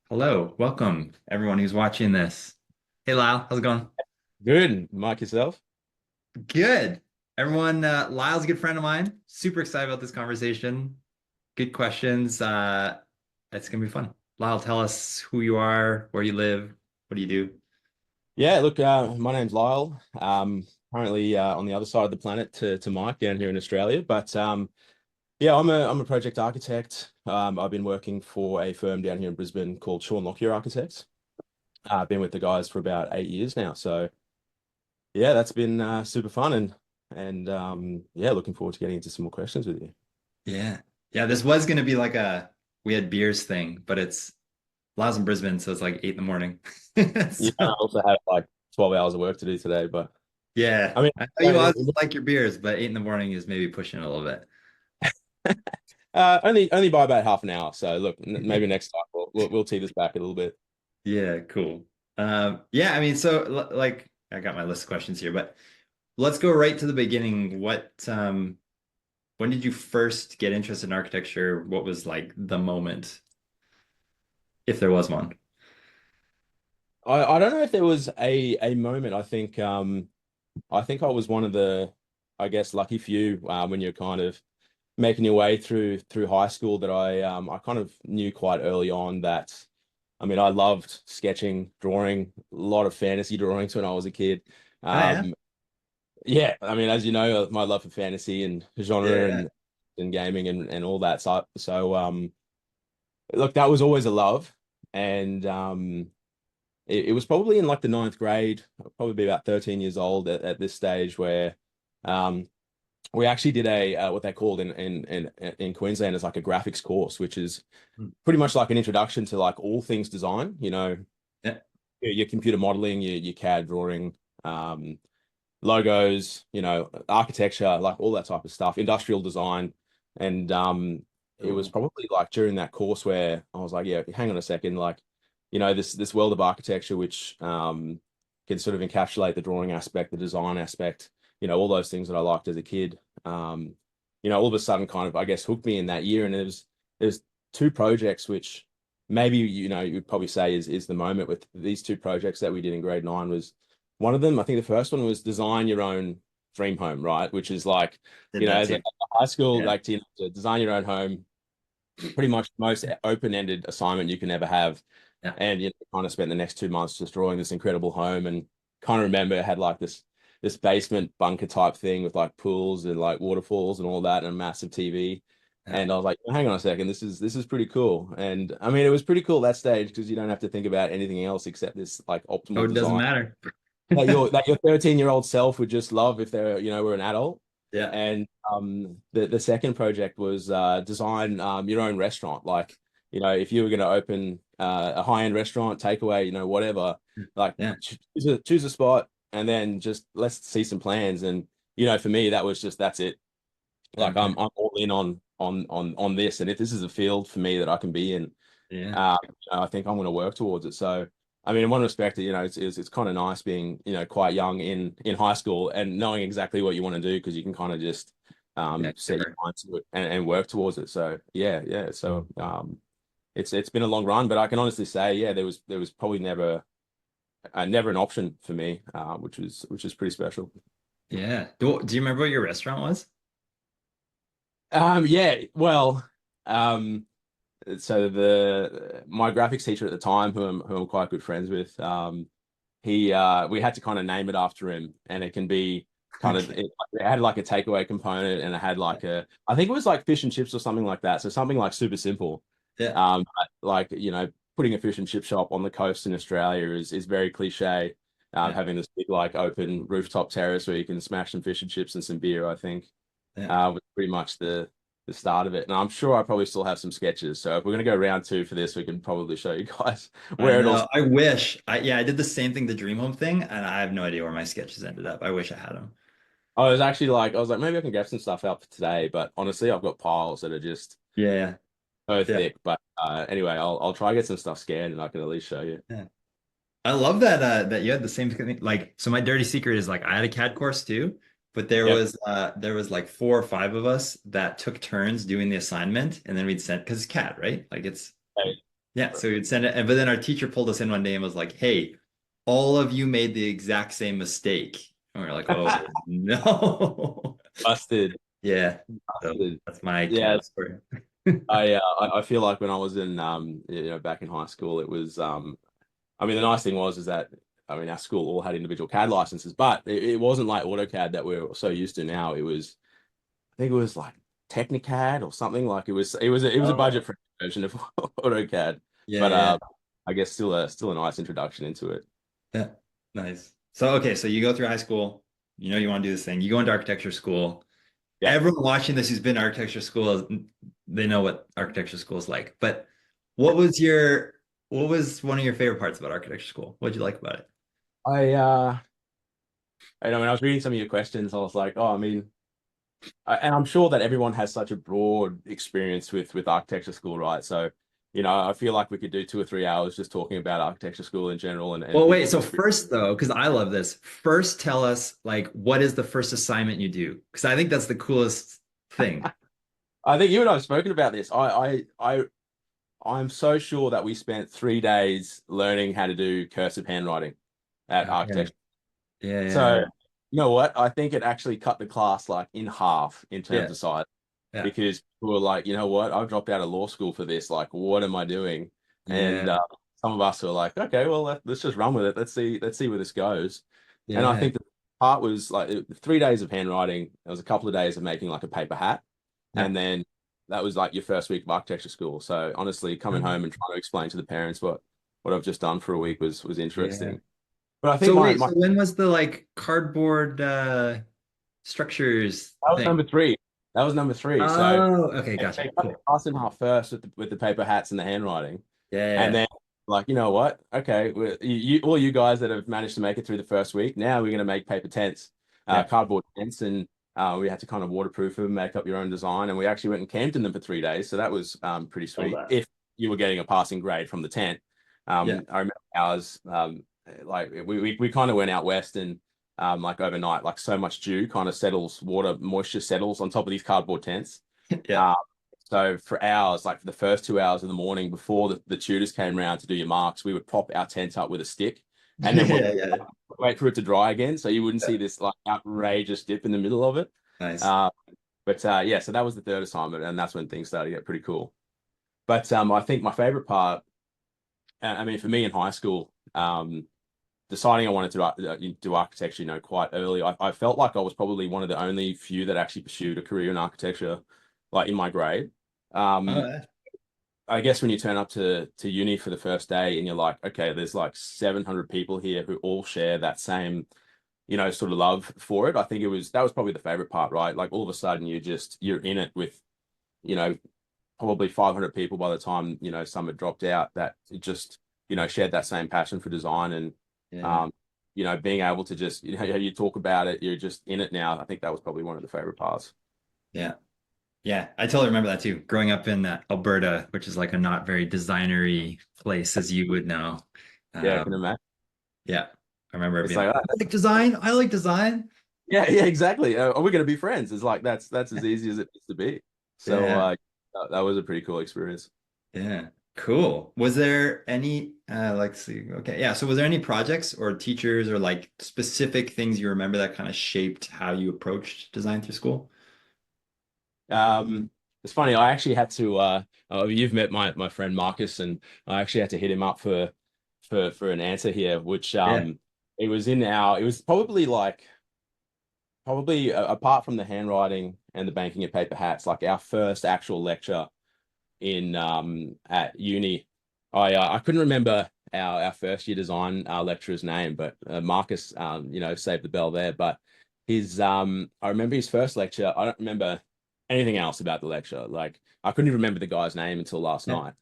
Hello, welcome everyone who's watching this. Hey Lyle, how's it going? Good. Mark yourself? Good. Everyone, Lyle's a good friend of mine. Super excited about this conversation. Good questions. It's gonna be fun. Lyle, tell us who you are, where you live, what do you do? Yeah, look, my name's Lyle. Currently on the other side of the planet to Mike down here in Australia. But yeah, I'm a project architect. I've been working for a firm down here in Brisbane called Sean Lockyer Architects. I've been with the guys for about 8 years now. So yeah, that's been super fun and yeah, looking forward to getting into some more questions with you. Yeah. Yeah, this was gonna be like a we had beers thing, but it's Lyle's in Brisbane, so it's like 8 in the morning. Yeah, I So also have like 12 hours of work to do today, but yeah. I mean, I know you always like your beers, but 8 in the morning is maybe pushing it a little bit. only by about half an hour. So look, maybe next time we'll tee this back a little bit. Yeah, cool. Yeah, I mean, so like I got my list of questions here, but let's go right to the beginning. When did you first get interested in architecture? What was like the moment, if there was one? I don't know if there was a moment. I think I was one of the I guess lucky few when you're kind of making your way through high school that I kind of knew quite early on that I mean I loved sketching, drawing, a lot of fantasy drawings when I was a kid. Oh yeah. Um yeah, I mean as you know my love for fantasy and genre Yeah. and gaming and all that so look, that was always a love. And it was probably in like the ninth grade, I'll probably be about 13 years old at this stage, where um, we actually did a what they called in Queensland as like a graphics course, which is Hmm. pretty much like an introduction to like all things design, Yeah. your computer modeling, your CAD drawing, um, logos, architecture, like all that type of stuff, industrial design. And it was Cool. probably like during that course where I was like, yeah, hang on a second, like, this world of architecture, which can sort of encapsulate the drawing aspect, the design aspect, all those things that I liked as a kid. All of a sudden kind of, I guess, hooked me in that year. And there's two projects which maybe, you'd probably say is the moment with these two projects that we did in grade nine was one of them. I think the first one was design your own dream home, right? Which is like, Did that as a too. high school, Yeah. like to design your own home, pretty much the most open-ended assignment you can ever have. Yeah. And kind of spent the next 2 months just drawing this incredible home, and kind of remember it had like this basement bunker type thing with like pools and like waterfalls and all that and a massive TV. Yeah. And I was like, hang on a second, this is pretty cool. And I mean, it was pretty cool at that stage because you don't have to think about anything else except this like Oh, optimal it doesn't design matter. that your 13-year-old self would just love if they're, were an adult. Yeah. And the second project was design your own restaurant. Like, if you were going to open a high-end restaurant, takeaway, whatever, like Yeah. choose a spot and then just let's see some plans. And, for me, that was just that's it. Like Okay. I'm all in on this. And if this is a field for me that I can be in, Yeah. uh, I think I'm going to work towards it. So, I mean, in one respect, it's kind of nice being, quite young in high school and knowing exactly what you want to do because you can kind of just Yeah, set your sure. mind to it and work towards it. So, yeah, yeah. So, it's been a long run, but I can honestly say, yeah, there was probably never an option for me, which is pretty special. Yeah. Do you remember what your restaurant was? Yeah, well, um, so the my graphics teacher at the time, who I'm quite good friends with, he we had to kind of name it after him, and it can be kind of Okay. it had like a takeaway component, and it had like I think it was like fish and chips or something like that. So something like super simple. Yeah. Like putting a fish and chip shop on the coast in Australia is very cliche. Yeah. Having this big like open rooftop terrace where you can smash some fish and chips and some beer, I think Yeah. was pretty much the start of it. And I'm sure I probably still have some sketches. So if we're gonna go round two for this, we can probably show you guys I where it all. know. I wish. I did the same thing, the Dream Home thing, and I have no idea where my sketches ended up. I wish I had them. I was like, maybe I can get some stuff out for today, but honestly, I've got piles that are just Yeah, so yeah, thick. But anyway, I'll try to get some stuff scanned and I can at least show you. yeah. I love that you had the same thing. Like, so my dirty secret is like I had a CAD course too, but Yep. there was like 4 or 5 of us that took turns doing the assignment, and then we'd send because it's CAD, right? Like it's Okay. Yeah, so we'd send it, but then our teacher pulled us in one day and was like, "Hey, all of you made the exact same mistake." And we are like, "Oh no." Busted. Yeah. So Busted. that's my Yeah, CAD story. I feel like when I was in back in high school, it was I mean the nice thing was is that I mean our school all had individual CAD licenses, but it wasn't like AutoCAD that we're so used to now. It was I think it was like Technicad or something like it was a Oh, budget friendly version of AutoCAD, yeah, but yeah. I guess still a nice introduction into it. Yeah. Nice. So okay, so you go through high school, you know you want to do this thing. You go into architecture school. Yeah. Everyone watching this who's been to architecture school, they know what architecture school is like. But what was your what was one of your favorite parts about architecture school? What did you like about it? I know when I was reading some of your questions, I was like, oh, I mean, and I'm sure that everyone has such a broad experience with architecture school, right? So, I feel like we could do 2 or 3 hours just talking about architecture school in general and Well, wait, people's so experience. first though, because I love this, first tell us like what is the first assignment you do? Because I think that's the coolest thing. I think you and I have spoken about this. I'm so sure that we spent 3 days learning how to do cursive handwriting at Okay. architecture. Yeah, yeah, So, yeah. you know what? I think it actually cut the class like in half in terms Yeah, of size. yeah, Because people were like, you know what? I've dropped out of law school for this. Like, what am I doing? And yeah, some of us were like, okay, well, let's just run with it. Let's see where this goes. And I yeah, think the part was like 3 days of handwriting. There was a couple of days of making like a paper hat, yeah. and then that was like your first week of architecture school. So honestly, coming home and trying to explain to the parents what I've just done for a week was Yeah. interesting. But I think So my wait, my so when was the like cardboard structures that was thing? number three. That was number three. So Oh, okay, they gotcha. cut the Cool. class in half first with the paper hats and the handwriting. Yeah, yeah, And yeah. then, like, you know what? Okay, all you guys that have managed to make it through the first week, now we're going to make paper tents, Yeah. cardboard tents, and we had to kind of waterproof them, make up your own design, and we actually went and camped in them for 3 days. So that was pretty Love sweet. that. If you were getting a passing grade from the tent, Yeah. I remember ours. Like we kind of went out west and like overnight, like so much dew kind of settles, water moisture settles on top of these cardboard tents. Yeah. Um, so for hours, like for the first 2 hours of the morning before the tutors came around to do your marks, we would prop our tent up with a stick and then we'd Yeah, yeah, wait for it to dry again. So you wouldn't yeah. see this like outrageous dip in the middle of it. Nice. Uh, but yeah, so that was the third assignment, and that's when things started to get pretty cool. But I think my favorite part, I mean, for me in high school, deciding I wanted to do architecture, quite early, I felt like I was probably one of the only few that actually pursued a career in architecture, like in my grade. Oh, Um, yeah. I guess when you turn up to uni for the first day and you're like, okay, there's like 700 people here who all share that same, sort of love for it. I think that was probably the favorite part, right? Like all of a sudden you're in it with, you know, probably 500 people by the time, some had dropped out that just, shared that same passion for design and, Yeah. um, being able to just, you talk about it, you're just in it now. I think that was probably one of the favorite parts. Yeah. Yeah. I totally remember that too. Growing up in Alberta, which is like a not very designery place, as you would know. Yeah, I can Um, imagine. yeah. I remember it It's being like, like, I like design. I like design. yeah, yeah, exactly. Are we going to be friends? It's like that's as easy as it needs to be. So Yeah. that was a pretty cool experience. Yeah. Cool. Was there any let's see. Okay. Yeah. So was there any projects or teachers or like specific things you remember that kind of shaped how you approached design through school? It's funny. I actually had to. You've met my friend Marcus, and I actually had to hit him up for an answer here, which Yeah. it was in our. It was probably apart from the handwriting and the banking of paper hats, like our first actual lecture in at uni. I couldn't remember our first year design lecturer's name, but Marcus saved the bell there. But his I remember his first lecture. I don't remember anything else about the lecture. Like I couldn't even remember the guy's name until last Yeah. night.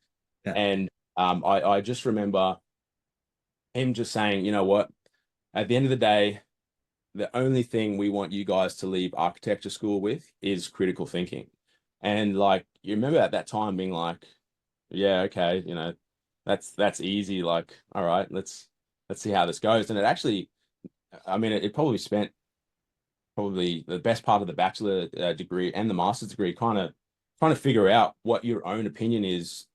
Yeah. And I just remember him just saying, you know what, at the end of the day, the only thing we want you guys to leave architecture school with is critical thinking. And like you remember at that time being like, yeah, okay, that's easy. Like, all right, let's see how this goes. And it actually, I mean, it probably spent probably the best part of the bachelor degree and the master's degree kind of trying to figure out what your own opinion is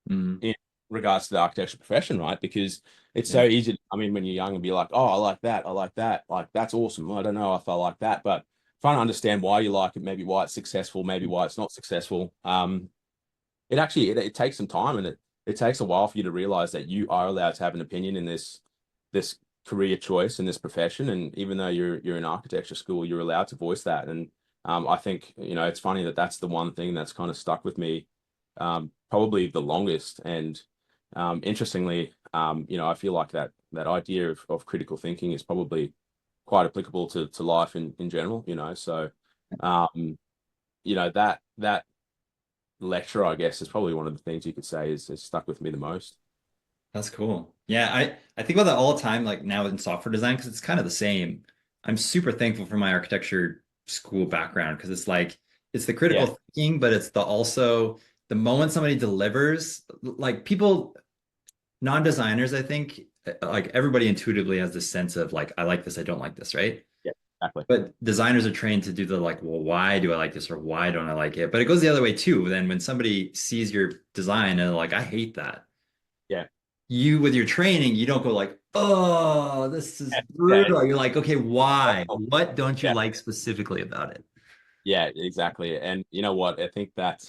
Mm. in regards to the architecture profession, right? Because it's Yeah. so easy to come in when you're young and be like, oh, I like that, I like that, like that's awesome. I don't know if I like that, but trying to understand why you like it, maybe why it's successful, maybe why it's not successful. It actually it takes some time, and it takes a while for you to realize that you are allowed to have an opinion in this career choice in this profession. And even though you're in architecture school, you're allowed to voice that. And I think, it's funny that that's the one thing that's kind of stuck with me, probably the longest. And interestingly, I feel like that idea of critical thinking is probably quite applicable to life in general, So um, that lecture, I guess, is probably one of the things you could say is stuck with me the most. That's cool. Yeah, I think about that all the time, like now in software design, because it's kind of the same. I'm super thankful for my architecture school background because it's like it's the Yeah, critical thinking, but it's the also the moment somebody delivers, like people, non-designers, I think, like everybody intuitively has this sense of like, I like this, I don't like this, right? yeah, exactly. But designers are trained to do the like, well, why do I like this or why don't I like it? But it goes the other way too. Then when somebody sees your design and they're like, I hate that, Yeah. you with your training, you don't go like, oh, this is Yeah, yeah, brutal. You're like, okay, why? What don't you yeah, like specifically about it? yeah, exactly. And you know what? I think that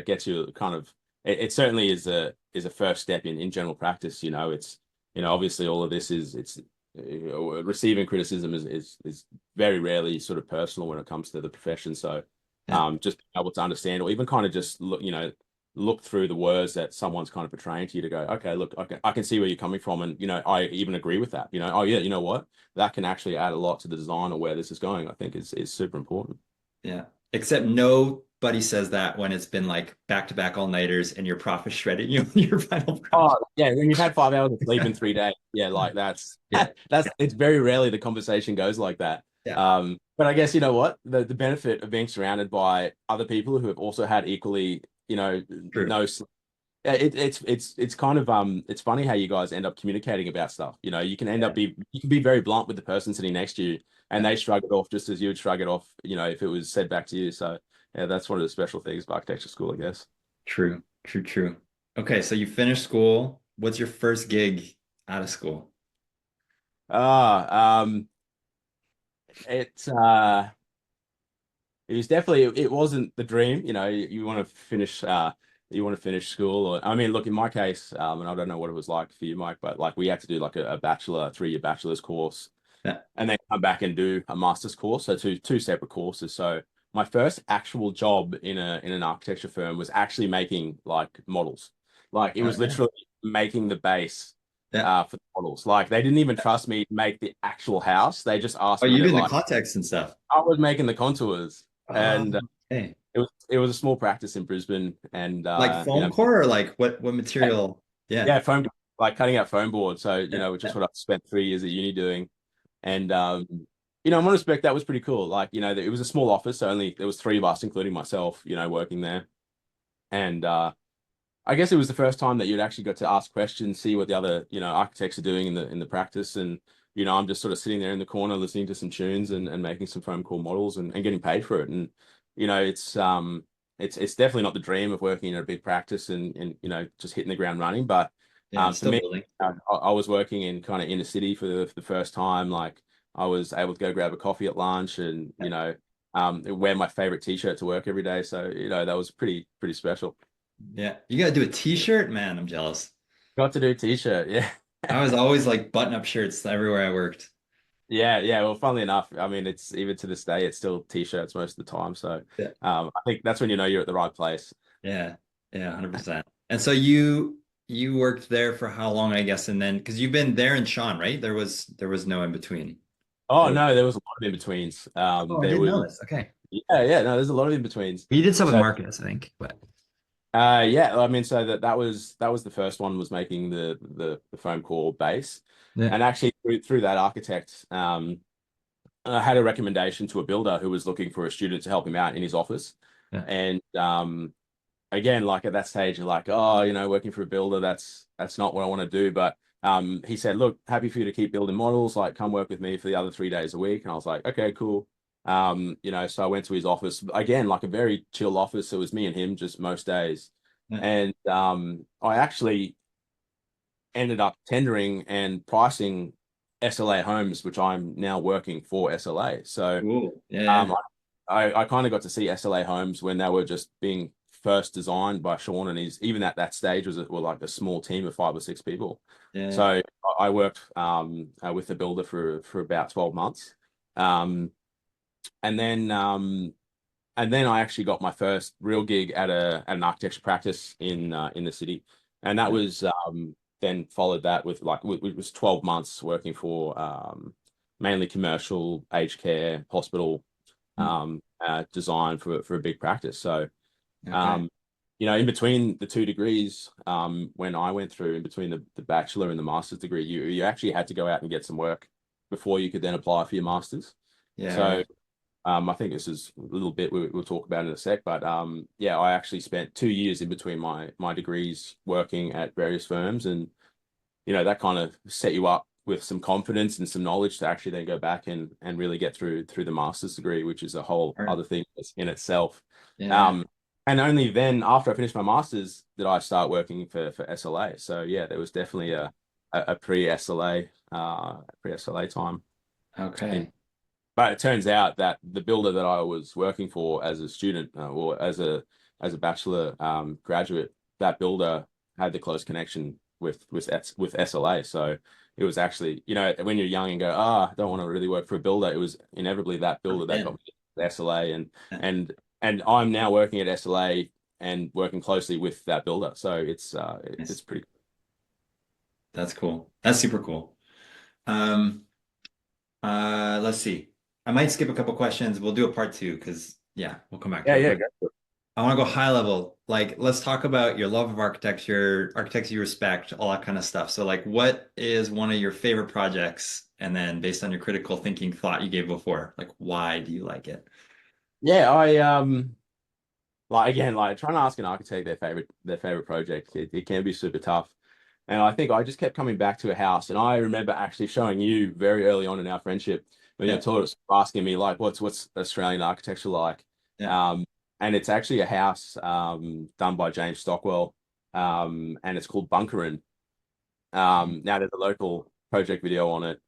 gets you kind of it certainly is a first step in general practice. It's obviously all of this is it's receiving criticism is very rarely sort of personal when it comes to the profession. So Yeah, just being able to understand or even kind of just look through the words that someone's kind of portraying to you to go, okay, look, I can see where you're coming from, and I even agree with that. Oh yeah, you know what? That can actually add a lot to the design or where this is going. I think is super important. yeah. Except nobody says that when it's been like back-to-back all-nighters and your prof is shredding you on your final Oh project. yeah, when you've had 5 hours of sleep in 3 days, yeah, like that's Yeah, that's it's very rarely the conversation goes like that. yeah, But I guess you know what the benefit of being surrounded by other people who have also had equally, true. no, it's kind of it's funny how you guys end up communicating about stuff. You can end up Yeah, you can be very blunt with the person sitting next to you, and yeah, they shrug it off just as you would shrug it off, if it was said back to you. So yeah, that's one of the special things of architecture school, I guess. true, true, true. Okay, so you finished school. What's your first gig out of school? Ah, it's it was definitely it wasn't the dream. You want to finish school, or I mean, look, in my case, and I don't know what it was like for you, Mike, but like we had to do like a bachelor 3-year bachelor's course, Yeah. and then come back and do a master's course, so two separate courses. So my first actual job in an architecture firm was actually making like models. Like it was Okay. literally making the base Yeah. for the models. Like they didn't even trust me to make the actual house. They just Oh, asked me you to did the like context and stuff. I was making the contours, and Okay. it was a small practice in Brisbane, and Like foam core or like what material? Yeah. yeah, foam like cutting out foam board. So Yeah. which is Yeah. what I spent 3 years at uni doing, and in one respect that was pretty cool. Like it was a small office, so only there was three of us, including myself, working there, and I guess it was the first time that you'd actually got to ask questions, see what the other architects are doing in the practice, and I'm just sort of sitting there in the corner listening to some tunes and making some foam core models and getting paid for it. And it's definitely not the dream of working in a big practice and just hitting the ground running. But Yeah. for Still me, building. I was working in kind of inner city for the first time. Like I was able to go grab a coffee at lunch and Yeah. wear my favorite t-shirt to work every day. So that was pretty special. Yeah. You gotta do a t-shirt, man. I'm jealous. Got to do t-shirt, yeah. I was always like button-up shirts everywhere I worked. Yeah, yeah. Well, funnily enough, I mean, it's even to this day, it's still t-shirts most of the time. So, Yeah. I think that's when you're at the right place. Yeah. Yeah. 100%. And so you worked there for how long, I guess, and then because you've been there in Sean, right? There was no in between. Oh Or no, there was a lot of in-betweens. oh, I There didn't was, know this. Okay. yeah, no, there's a lot of in-betweens. You did some with So, Marcus, I think, but yeah, I mean, so that was the first one was making the foam core base, yeah. and actually through that architect, I had a recommendation to a builder who was looking for a student to help him out in his office, Yeah. and again, like at that stage, you're like, oh, working for a builder, that's not what I want to do. But he said, look, happy for you to keep building models, like come work with me for the other 3 days a week. And I was like, okay, cool. So I went to his office again, like a very chill office. It was me and him just most days. Yeah. And I actually ended up tendering and pricing SLA homes, which I'm now working for SLA. So Cool. Yeah, um, yeah, I kind of got to see SLA homes when they were just being first designed by Sean, and he's even at that stage were like a small team of 5 or 6 people. yeah. So I worked with the builder for about 12 months. Um, and then I actually got my first real gig at an architecture practice in the city, and that Yeah. was then followed that with it was 12 months working for mainly commercial aged care hospital Mm. design for a big practice. So Okay. um, in between the 2 degrees, when I went through in between the bachelor and the master's degree, you actually had to go out and get some work before you could then apply for your master's. Yeah, So right. I think this is a little bit we'll talk about in a sec, but yeah, I actually spent 2 years in between my degrees working at various firms, and that kind of set you up with some confidence and some knowledge to actually then go back and really get through the master's degree, which is a whole Right. other thing in itself. Yeah, yeah. Um, and only then, after I finished my master's, did I start working for SLA. So yeah, there was definitely a pre-SLA time. Okay. But it turns out that the builder that I was working for as a student or as a bachelor graduate, that builder had the close connection with SLA. So it was actually, when you're young and go, I don't want to really work for a builder, it was inevitably that builder that got And me to SLA, yeah, and and I'm now working at SLA and working closely with that builder. So it's nice. pretty. That's cool. That's super cool. Um, let's see. I might skip a couple questions. We'll do a part two because yeah, we'll come back Yeah, to it. yeah. But I want to go high level. Like, let's talk about your love of architecture, architects you respect, all that kind of stuff. So, like, what is one of your favorite projects? And then, based on your critical thinking thought you gave before, like, why do you like it? Yeah, I like again, like trying to ask an architect their favorite project, it can be super tough. And I think I just kept coming back to a house. And I remember actually showing you very early on in our friendship when you Yeah, told us asking me like what's Australian architecture like. yeah. Um, and it's actually a house done by James Stockwell. And it's called Bunkerin. Now there's a local project video on it.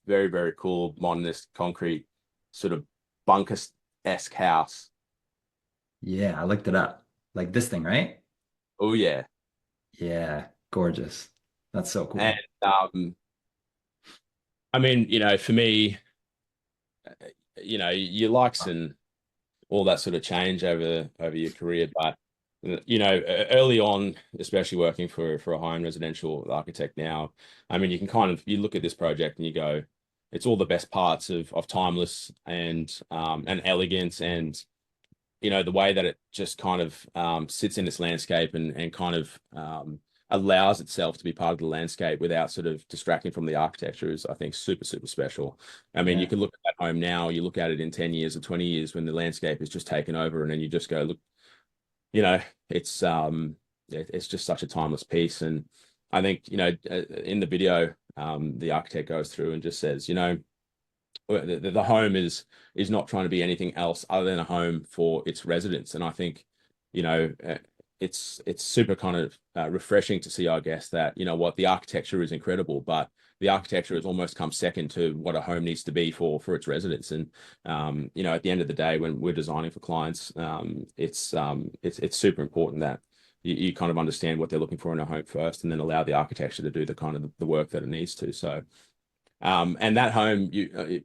Very, very cool modernist concrete sort of bunker-esque house. Yeah, I looked it up. Like this thing, right? Oh yeah. Yeah, gorgeous. That's so And cool. I mean, for me, your likes and all that sort of change over your career, but early on, especially working for a high-end residential architect now, I mean, you look at this project and you go, it's all the best parts of timeless and elegance, and the way that it just kind of sits in this landscape and kind of allows itself to be part of the landscape without sort of distracting from the architecture is, I think, super, super special. I mean, you Yeah. can look at that home now, you look at it in 10 years or 20 years when the landscape is just taken over, and then you just go, look, you know, it's it's just such a timeless piece. And I think, in the video, the architect goes through and just says, the home is not trying to be anything else other than a home for its residents. And I think, it's super kind of refreshing to see, I guess, that what the architecture is incredible, but the architecture has almost come second to what a home needs to be for its residents. And at the end of the day, when we're designing for clients, it's super important that you kind of understand what they're looking for in a home first, and then allow the architecture to do the kind of the work that it needs to. So and that home,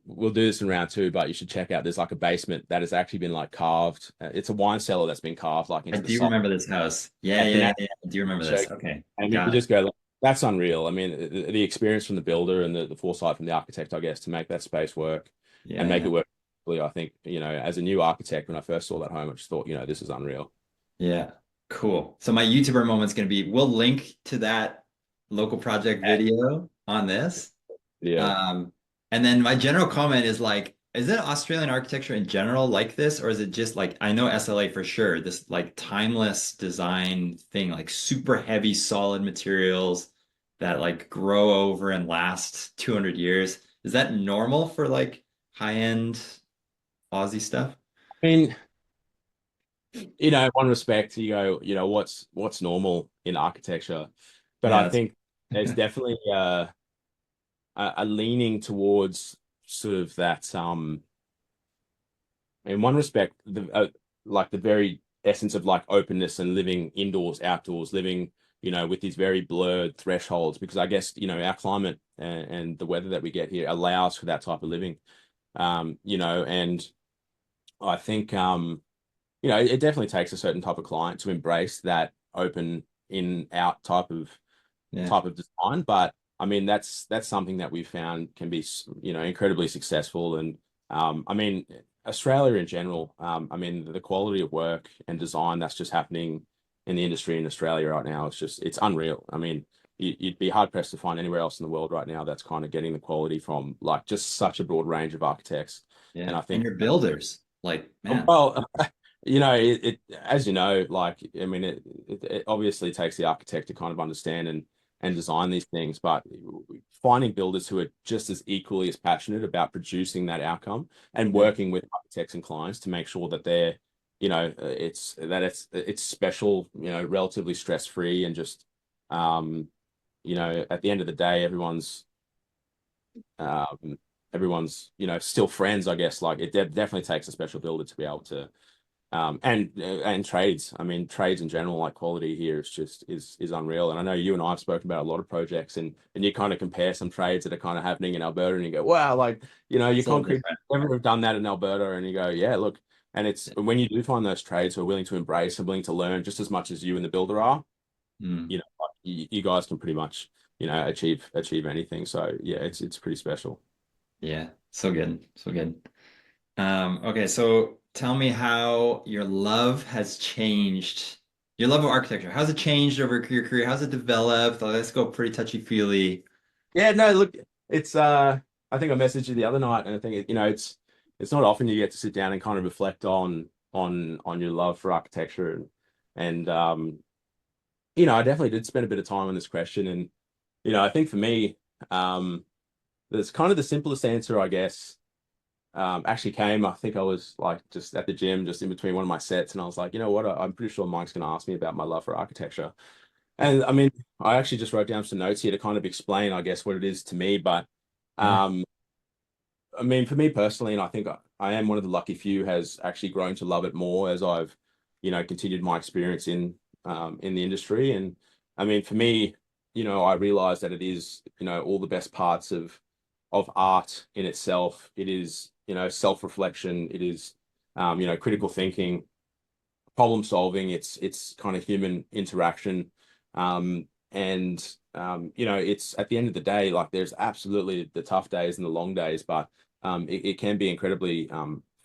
we'll do this in round two, but you should check out. There's like a basement that has actually been like carved. It's a wine cellar that's been carved like I into the do side. remember this house. Yeah, And yeah, that yeah. I do remember show, this. Okay. and you Got it. just go, like, that's unreal. I mean, the experience from the builder and the foresight from the architect, I guess, to make that space work and Yeah, make it yeah. work. I think, as a new architect, when I first saw that home, I just thought, this is unreal. Yeah. Cool. So my YouTuber moment's gonna be we'll link to that local project video on this. Yeah. Um, and then my general comment is like, is it Australian architecture in general like this, or is it just like I know SLA for sure, this like timeless design thing, like super heavy solid materials that like grow over and last 200 years. Is that normal for like high-end Aussie stuff? I mean, in one respect, you go, what's normal in architecture, but Yeah, I that's think there's definitely a leaning towards sort of that in one respect the like the very essence of like openness and living indoors, outdoors, living, with these very blurred thresholds, because I guess, our climate and the weather that we get here allows for that type of living. And I think it definitely takes a certain type of client to embrace that open in out Yeah. type of design. But I mean, that's something that we've found can be, incredibly successful. And I mean, Australia in general, I mean, the quality of work and design that's just happening in the industry in Australia right now, it's unreal. I mean, you'd be hard pressed to find anywhere else in the world right now that's kind of getting the quality from like just such a broad range of architects. And Yeah. I And think, your builders, like, man. well, as you know, like, I mean, it obviously takes the architect to kind of understand and design these things, but finding builders who are just as equally as passionate about producing that outcome and Yeah. working with architects and clients to make sure that they're, it's special, relatively stress-free, and just, um, at the end of the day, um, still friends, I guess. Like, it definitely takes a special builder to be able to, and trades. I mean, trades in general, like quality here is unreal. And I know you and I have spoken about a lot of projects, and you kind of compare some trades that are kind of happening in Alberta, and you go, wow, like, your So concrete different. never have done that in Alberta, and you go, yeah, look. And it's when you do find those trades who are willing to embrace and willing to learn just as much as you and the builder are, Mm. like, you guys can pretty much, achieve anything. So yeah, it's pretty special. Yeah. So good. So good. Okay, so tell me how your love has changed. Your love of architecture. How's it changed over your career? How's it developed? Let's go pretty touchy-feely. Yeah, no, look, it's I think I messaged you the other night, and I think it's not often you get to sit down and kind of reflect on your love for architecture, and I definitely did spend a bit of time on this question. And I think for me, um there's kind of the simplest answer, I guess, actually came. I think I was like just at the gym, just in between one of my sets, and I was like, you know what, I'm pretty sure Mike's going to ask me about my love for architecture. And I mean, I actually just wrote down some notes here to kind of explain, I guess, what it is to me. But Yeah. um, I mean, for me personally, and I think I am one of the lucky few, has actually grown to love it more as I've, continued my experience in the industry. And I mean, for me, I realized that it is, all the best parts of art in itself. It is, self-reflection. It is, critical thinking, problem solving. It's kind of human interaction. It's at the end of the day, like, there's absolutely the tough days and the long days, but it can be incredibly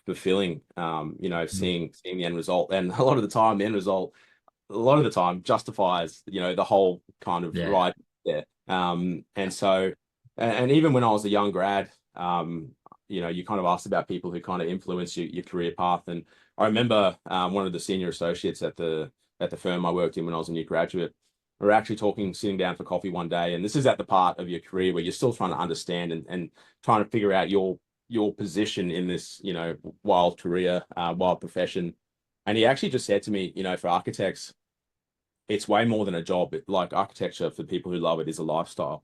fulfilling, Mm. seeing the end result. And a lot of the time, the end result, a lot of the time, justifies, the whole kind of Yeah. ride there. And so, and even when I was a young grad, you kind of asked about people who kind of influence your career path. And I remember one of the senior associates at the firm I worked in when I was a new graduate. We were actually talking, sitting down for coffee one day, and this is at the part of your career where you're still trying to understand and trying to figure out your position in this, wild career, wild profession. And he actually just said to me, for architects, it's way more than a job. Like, architecture, for people who love it, is a lifestyle.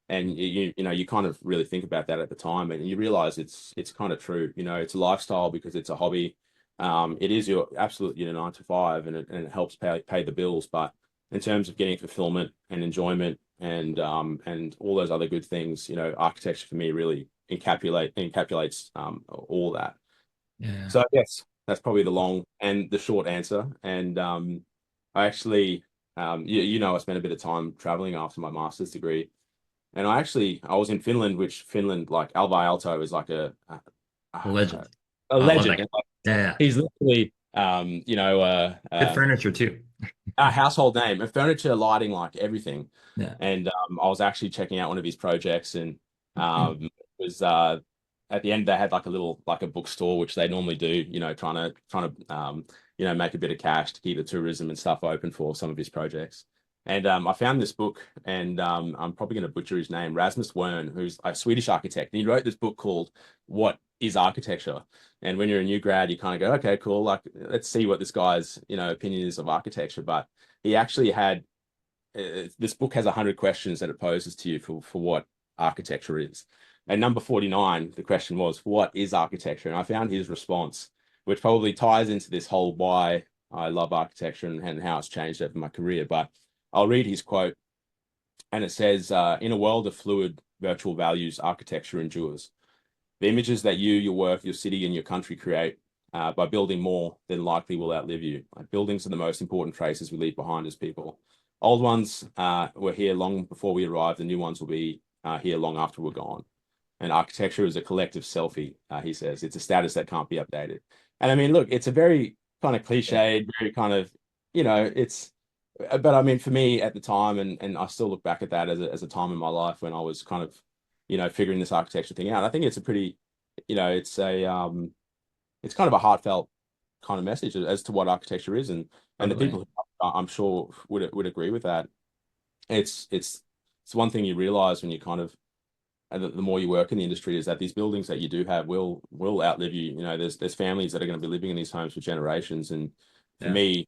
And you kind of really think about that at the time, and you realize it's kind of true. It's a lifestyle because it's a hobby. It is your absolute, 9 to 5, and it helps pay the bills. But in terms of getting fulfillment and enjoyment and all those other good things, architecture for me really encapsulates all that. Yeah. So yes, that's probably the long and the short answer. And I actually, I spent a bit of time traveling after my master's degree, and I was in Finland, which Finland, like, Alvar Aalto is like A legend. a I love that legend. guy. Like, Yeah. Yeah. he's literally, Good furniture too. a household name, and furniture, lighting, like everything. Yeah. And I was actually checking out one of his projects, and it was at the end they had like a bookstore, which they normally do, trying to make a bit of cash to keep the tourism and stuff open for some of his projects. And I found this book, and I'm probably going to butcher his name, Rasmus Wern, who's a Swedish architect, and he wrote this book called "What is Architecture?" And when you're a new grad, you kind of go, okay, cool, like, let's see what this guy's, opinion is of architecture. But he actually had this book has 100 questions that it poses to you for what architecture is. And number 49, the question was, what is architecture? And I found his response, which probably ties into this whole why I love architecture and how it's changed over my career. But I'll read his quote, and it says, in a world of fluid virtual values, architecture endures. The images that you, your work, your city, and your country create by building more than likely will outlive you. Like, buildings are the most important traces we leave behind as people. Old ones were here long before we arrived, and new ones will be here long after we're gone. And architecture is a collective selfie, he says. It's a status that can't be updated. And I mean, look, it's a very kind of cliched, very kind of, it's, but I mean, for me at the time, and I still look back at that as a time in my life when I was kind of, figuring this architecture thing out. I think it's a pretty, it's kind of a heartfelt kind of message as to what architecture is, and the Totally. people who I'm sure would agree with that. It's one thing you realize when you kind of, and the more you work in the industry, is that these buildings that you do have will outlive you. There's families that are going to be living in these homes for generations, and for Yeah. me,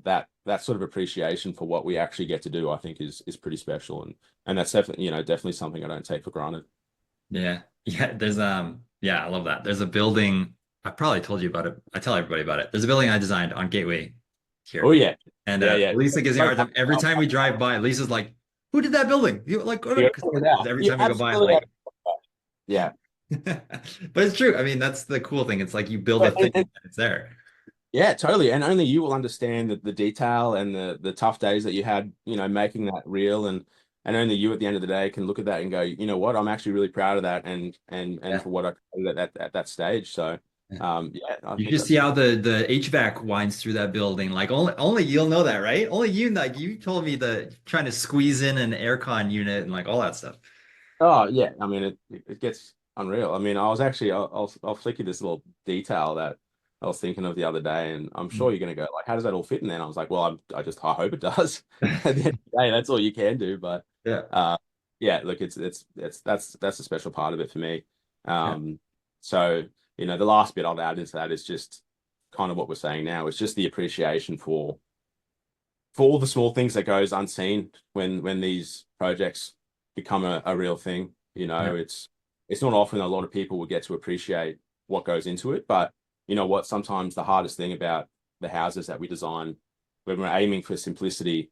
that sort of appreciation for what we actually get to do, I think, is pretty special, and that's definitely something I don't take for granted. Yeah. Yeah. Yeah, I love that. There's a building. I probably told you about it. I tell everybody about it. There's a building I designed on Gateway Oh here. yeah, And yeah, yeah. Lisa gives me a hard time. Every time we drive by, Lisa's like, who did that building? You like, You because figure it out. every You time we go by, I'm absolutely have. like, Yeah. but it's true. I mean, that's the cool thing. It's like you build a But thing and it's there. yeah, totally. And only you will understand the detail and the tough days that you had, making that real, and only you at the end of the day can look at that and go, you know what, I'm actually really proud of that, and Yeah. for what I created at that stage. So Yeah. yeah, I You think should see that's how the HVAC winds through that building. Like only you'll know that, right? Only you like you told me the trying to squeeze in an aircon unit and like all that stuff. oh yeah. I mean it gets unreal. I mean, I was actually I'll flick you this little detail that I was thinking of the other day, and I'm sure you're gonna go like, how does that all fit in there? And I was like, well, I hope it does. At the end of the day, that's all you can do. But Yeah. uh yeah, look, that's a special part of it for me. Yeah. So the last bit I'll add into that is just kind of what we're saying now. It's just the appreciation for all the small things that goes unseen when these projects become a real thing. Yeah. It's not often a lot of people will get to appreciate what goes into it, but you know what? Sometimes the hardest thing about the houses that we design, when we're aiming for simplicity,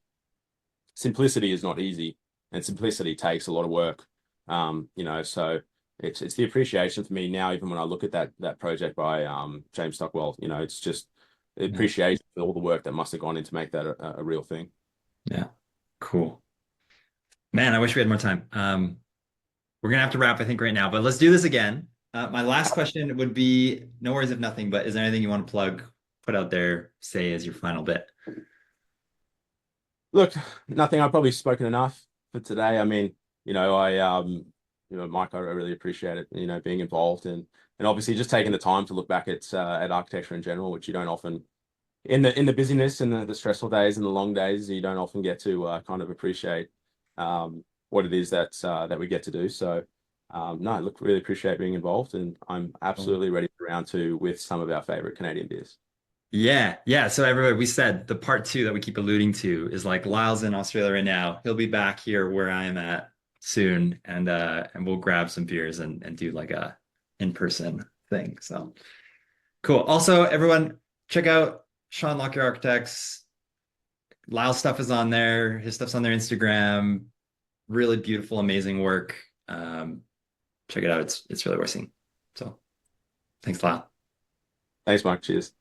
simplicity is not easy, and simplicity takes a lot of work. So it's the appreciation for me now, even when I look at that project by James Stockwell, it's just the Yeah. appreciation for all the work that must have gone in to make that a real thing. Yeah. Cool. Man, I wish we had more time. We're gonna have to wrap, I think, right now, but let's do this again. My last question would be, no worries if nothing, but is there anything you want to plug, put out there, say as your final bit? Look, nothing. I've probably spoken enough for today. I mean, Mike, I really appreciate it, being involved, and obviously just taking the time to look back at architecture in general, which you don't often, in the busyness and the stressful days and the long days, you don't often get to kind of appreciate what it is that we get to do. So no, look, really appreciate being involved, and I'm absolutely ready for round two with some of our favorite Canadian beers. Yeah, yeah. So everybody, we said the part two that we keep alluding to is like Lyle's in Australia right now. He'll be back here where I am at soon, and we'll grab some beers and do like a in-person thing. So cool. Also, everyone, check out Sean Lockyer Architects. Lyle's stuff is on there. His stuff's on their Instagram. Really beautiful, amazing work. Check it out. It's really worth seeing. So thanks, Lyle. Thanks, Mike. Cheers.